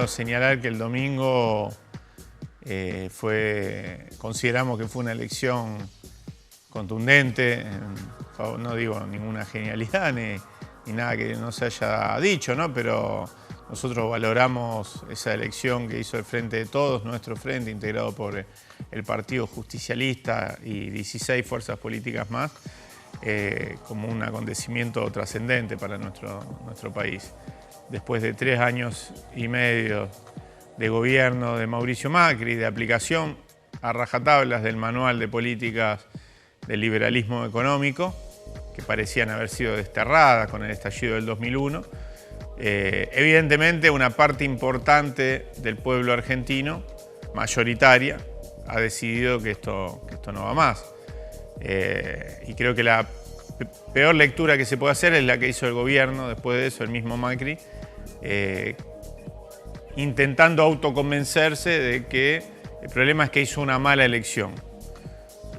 señalar que el domingo consideramos que fue una elección contundente, no digo ninguna genialidad ni nada que no se haya dicho, ¿no? Pero nosotros valoramos esa elección que hizo el Frente de Todos, nuestro frente, integrado por el Partido Justicialista y 16 fuerzas políticas más, como un acontecimiento trascendente para nuestro país. Después de 3 años y medio de gobierno de Mauricio Macri, de aplicación a rajatablas del manual de políticas del liberalismo económico, que parecían haber sido desterradas con el estallido del 2001, evidentemente una parte importante del pueblo argentino, mayoritaria, ha decidido que esto no va más. Y creo que la peor lectura que se puede hacer es la que hizo el gobierno después de eso, el mismo Macri, intentando autoconvencerse de que el problema es que hizo una mala elección.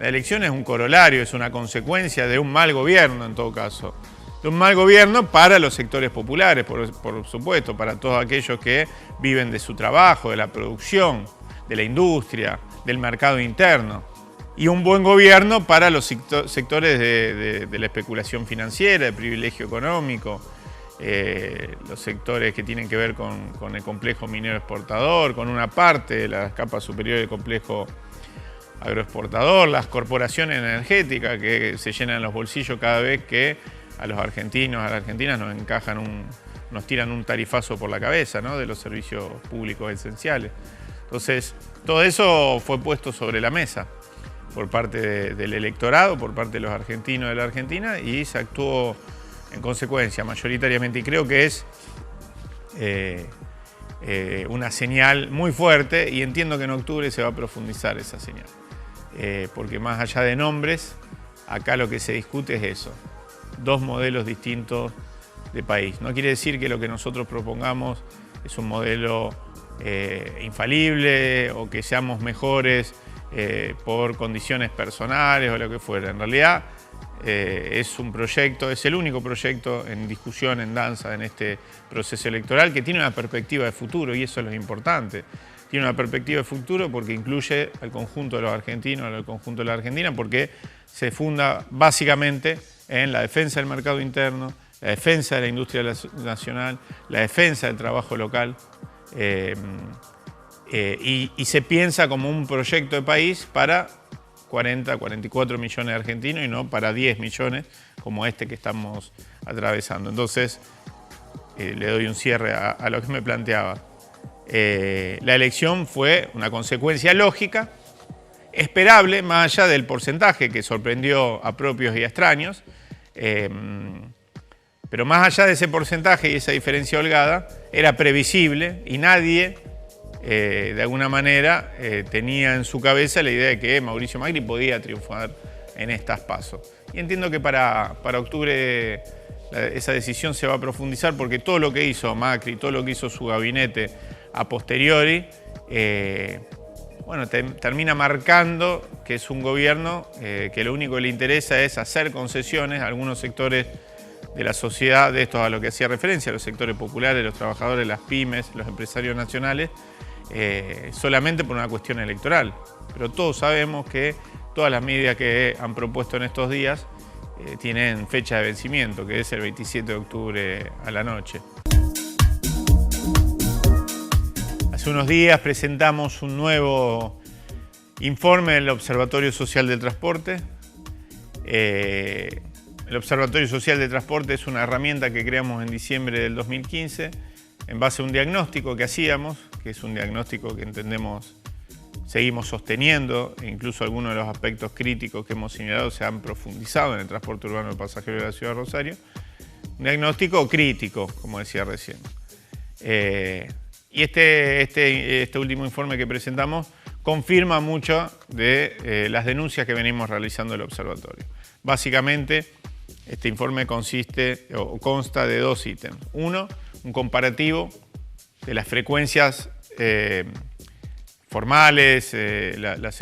La elección es un corolario, es una consecuencia de un mal gobierno en todo caso. De un mal gobierno para los sectores populares, por supuesto, para todos aquellos que viven de su trabajo, de la producción, de la industria, del mercado interno. Y un buen gobierno para los sectores de la especulación financiera, de privilegio económico, los sectores que tienen que ver con el complejo minero exportador, con una parte de la capa superior del complejo agroexportador, las corporaciones energéticas que se llenan los bolsillos cada vez que a los argentinos, a las argentinas nos tiran un tarifazo por la cabeza, ¿no?, de los servicios públicos esenciales. Entonces, todo eso fue puesto sobre la mesa por parte del electorado, por parte de los argentinos de la Argentina, y se actuó en consecuencia mayoritariamente. Y creo que es una señal muy fuerte, y entiendo que en octubre se va a profundizar esa señal. Porque más allá de nombres, acá lo que se discute es eso. 2 modelos distintos de país. No quiere decir que lo que nosotros propongamos es un modelo infalible o que seamos mejores por condiciones personales o lo que fuera. En realidad es un proyecto, es el único proyecto en discusión, en danza, en este proceso electoral que tiene una perspectiva de futuro, y eso es lo importante. Tiene una perspectiva de futuro porque incluye al conjunto de los argentinos, al conjunto de la Argentina, porque se funda básicamente en la defensa del mercado interno, la defensa de la industria nacional, la defensa del trabajo local, y se piensa como un proyecto de país para 40, 44 millones de argentinos y no para 10 millones como este que estamos atravesando. Entonces, le doy un cierre a lo que me planteaba. La elección fue una consecuencia lógica, esperable, más allá del porcentaje que sorprendió a propios y a extraños, pero más allá de ese porcentaje y esa diferencia holgada, era previsible y nadie, de alguna manera, tenía en su cabeza la idea de que Mauricio Macri podía triunfar en estas PASO. Y entiendo que para octubre esa decisión se va a profundizar, porque todo lo que hizo Macri, todo lo que hizo su gabinete a posteriori, termina marcando que es un gobierno que lo único que le interesa es hacer concesiones a algunos sectores de la sociedad, de esto a lo que hacía referencia, los sectores populares, los trabajadores, las pymes, los empresarios nacionales, solamente por una cuestión electoral. Pero todos sabemos que todas las medidas que han propuesto en estos días tienen fecha de vencimiento, que es el 27 de octubre a la noche. Hace unos días presentamos un nuevo informe del Observatorio Social del Transporte. El Observatorio Social de Transporte es una herramienta que creamos en diciembre del 2015 en base a un diagnóstico que hacíamos, que es un diagnóstico que entendemos seguimos sosteniendo, e incluso algunos de los aspectos críticos que hemos señalado se han profundizado en el transporte urbano de pasajeros de la Ciudad de Rosario. Un diagnóstico crítico, como decía recién. Y este último informe que presentamos confirma mucho de las denuncias que venimos realizando el observatorio. Básicamente, este informe consta de 2 ítems. Uno, un comparativo de las frecuencias formales, las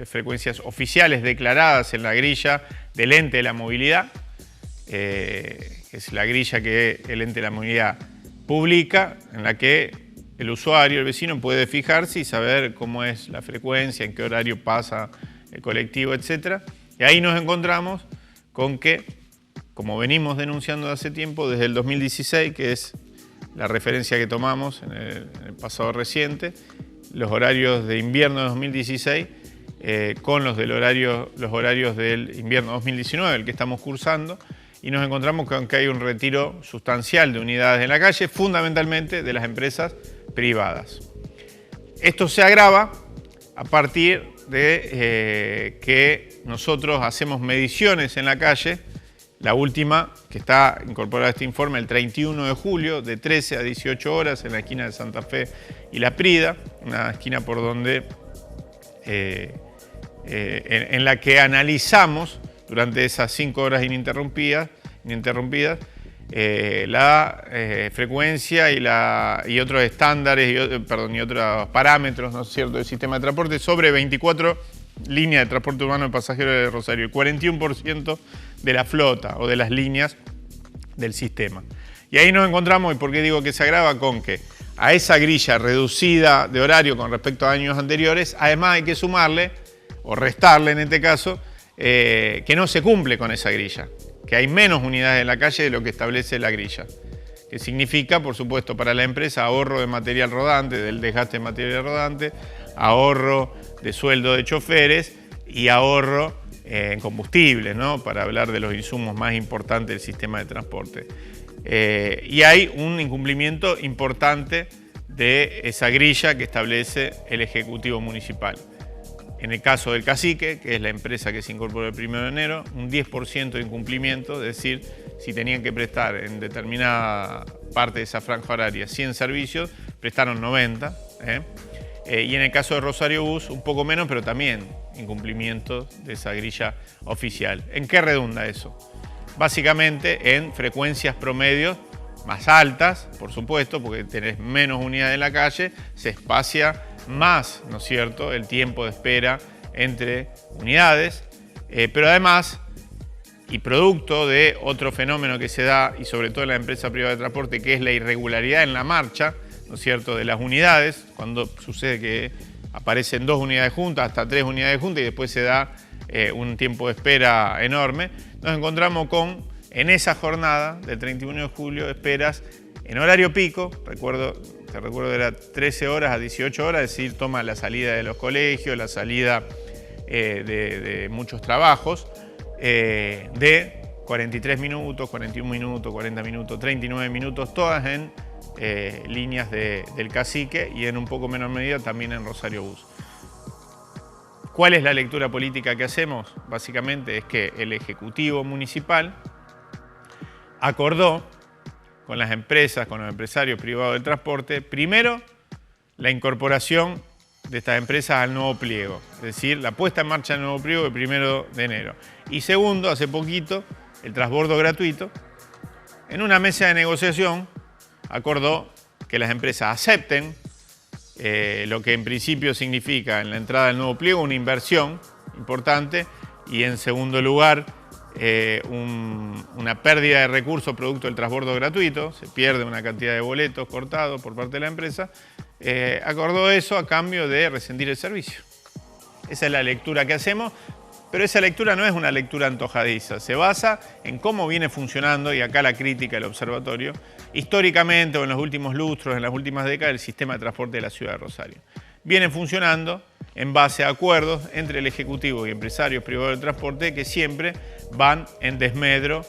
frecuencias oficiales declaradas en la grilla del ente de la movilidad, que es la grilla que el ente de la movilidad publica, en la que el usuario, el vecino, puede fijarse y saber cómo es la frecuencia, en qué horario pasa el colectivo, etc. Y ahí nos encontramos con que, como venimos denunciando hace tiempo, desde el 2016, que es la referencia que tomamos en el pasado reciente, los horarios de invierno de 2016 con los horarios del invierno 2019, el que estamos cursando, y nos encontramos con que hay un retiro sustancial de unidades en la calle, fundamentalmente de las empresas privadas. Esto se agrava a partir de que nosotros hacemos mediciones en la calle. La última, que está incorporada a este informe, el 31 de julio, de 13 a 18 horas, en la esquina de Santa Fe y La Prida, una esquina por donde, en la que analizamos durante esas 5 horas ininterrumpidas la frecuencia y otros estándares y otros parámetros, ¿no es cierto?, del sistema de transporte sobre 24 líneas de transporte urbano de pasajeros de Rosario, el 41% de la flota o de las líneas del sistema. Y ahí nos encontramos, y por qué digo que se agrava, con que a esa grilla reducida de horario con respecto a años anteriores, además hay que sumarle, o restarle en este caso, que no se cumple con esa grilla, que hay menos unidades en la calle de lo que establece la grilla, que significa, por supuesto, para la empresa ahorro de material rodante, del desgaste de material rodante, ahorro de sueldo de choferes y ahorro en combustible, ¿no?, para hablar de los insumos más importantes del sistema de transporte. Y hay un incumplimiento importante de esa grilla que establece el Ejecutivo Municipal. En el caso del Cacique, que es la empresa que se incorporó el 1 de enero, un 10% de incumplimiento, es decir, si tenían que prestar en determinada parte de esa franja horaria 100 servicios, prestaron 90. Y en el caso de Rosario Bus, un poco menos, pero también incumplimiento de esa grilla oficial. ¿En qué redunda eso? Básicamente en frecuencias promedios más altas, por supuesto, porque tenés menos unidades en la calle, se espacia más, ¿no es cierto?, el tiempo de espera entre unidades, pero además, y producto de otro fenómeno que se da, y sobre todo en la empresa privada de transporte, que es la irregularidad en la marcha, ¿no es cierto?, de las unidades, cuando sucede que aparecen 2 unidades juntas, hasta 3 unidades juntas, y después se da un tiempo de espera enorme, nos encontramos con, en esa jornada del 31 de julio, esperas en horario pico, te recuerdo era 13 horas a 18 horas, es decir, toma la salida de los colegios, la salida de muchos trabajos, de 43 minutos, 41 minutos, 40 minutos, 39 minutos, todas en líneas del Cacique y en un poco menor medida también en Rosario Bus. ¿Cuál es la lectura política que hacemos? Básicamente es que el Ejecutivo Municipal acordó con las empresas, con los empresarios privados del transporte, primero, la incorporación de estas empresas al nuevo pliego, es decir, la puesta en marcha del nuevo pliego el 1 de enero. Y segundo, hace poquito, el transbordo gratuito. En una mesa de negociación acordó que las empresas acepten lo que en principio significa en la entrada del nuevo pliego una inversión importante y en segundo lugar una pérdida de recursos producto del transbordo gratuito, se pierde una cantidad de boletos cortados por parte de la empresa, acordó eso a cambio de rescindir el servicio. Esa es la lectura que hacemos, pero esa lectura no es una lectura antojadiza, se basa en cómo viene funcionando, y acá la crítica del observatorio, históricamente o en los últimos lustros, en las últimas décadas, el sistema de transporte de la ciudad de Rosario. Viene funcionando en base a acuerdos entre el Ejecutivo y empresarios privados del transporte que siempre van en desmedro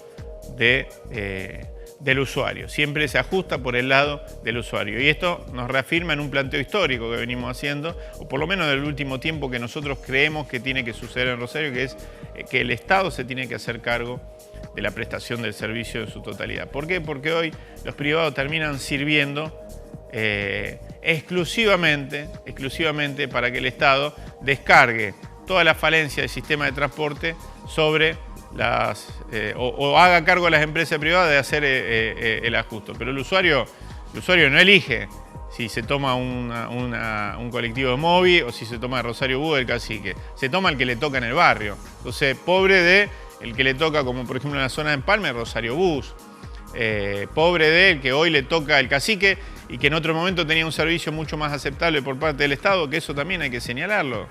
del usuario. Siempre se ajusta por el lado del usuario. Y esto nos reafirma en un planteo histórico que venimos haciendo, o por lo menos en el último tiempo que nosotros creemos que tiene que suceder en Rosario, que es que el Estado se tiene que hacer cargo de la prestación del servicio en su totalidad. ¿Por qué? Porque hoy los privados terminan sirviendo exclusivamente para que el Estado descargue toda la falencia del sistema de transporte sobre o haga cargo a las empresas privadas de hacer el ajuste. Pero el usuario no elige si se toma un colectivo de Movi o si se toma de Rosario Bus del Cacique. Se toma el que le toca en el barrio. Entonces, pobre de el que le toca, como por ejemplo en la zona de Empalme, Rosario Bus. Pobre de el que hoy le toca el Cacique y que en otro momento tenía un servicio mucho más aceptable por parte del Estado, que eso también hay que señalarlo.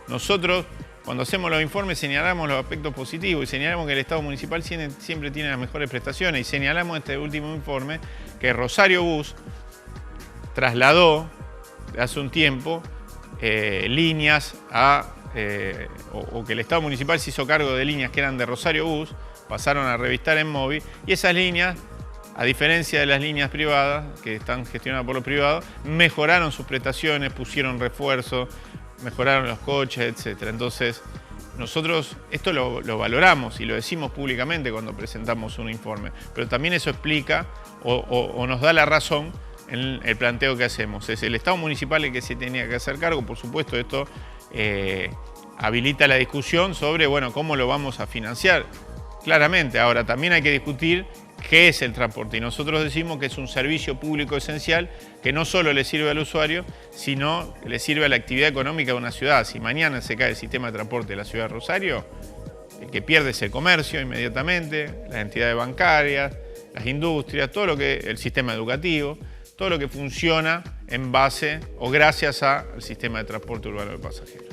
Nosotros, cuando hacemos los informes, señalamos los aspectos positivos y señalamos que el Estado municipal siempre tiene las mejores prestaciones, y señalamos en este último informe que Rosario Bus trasladó hace un tiempo líneas o que el Estado municipal se hizo cargo de líneas que eran de Rosario Bus, pasaron a Revistar en Móvil, y esas líneas, a diferencia de las líneas privadas, que están gestionadas por los privados, mejoraron sus prestaciones, pusieron refuerzos, mejoraron los coches, etc. Entonces, nosotros esto lo valoramos y lo decimos públicamente cuando presentamos un informe, pero también eso explica o nos da la razón en el planteo que hacemos. Es el Estado municipal el que se tenía que hacer cargo. Por supuesto, esto habilita la discusión sobre, bueno, cómo lo vamos a financiar. Claramente, ahora también hay que discutir qué es el transporte, y nosotros decimos que es un servicio público esencial que no solo le sirve al usuario, sino que le sirve a la actividad económica de una ciudad. Si mañana se cae el sistema de transporte de la ciudad de Rosario, el que pierde es el comercio inmediatamente, las entidades bancarias, las industrias, todo lo que, el sistema educativo, todo lo que funciona en base o gracias al sistema de transporte urbano de pasajeros.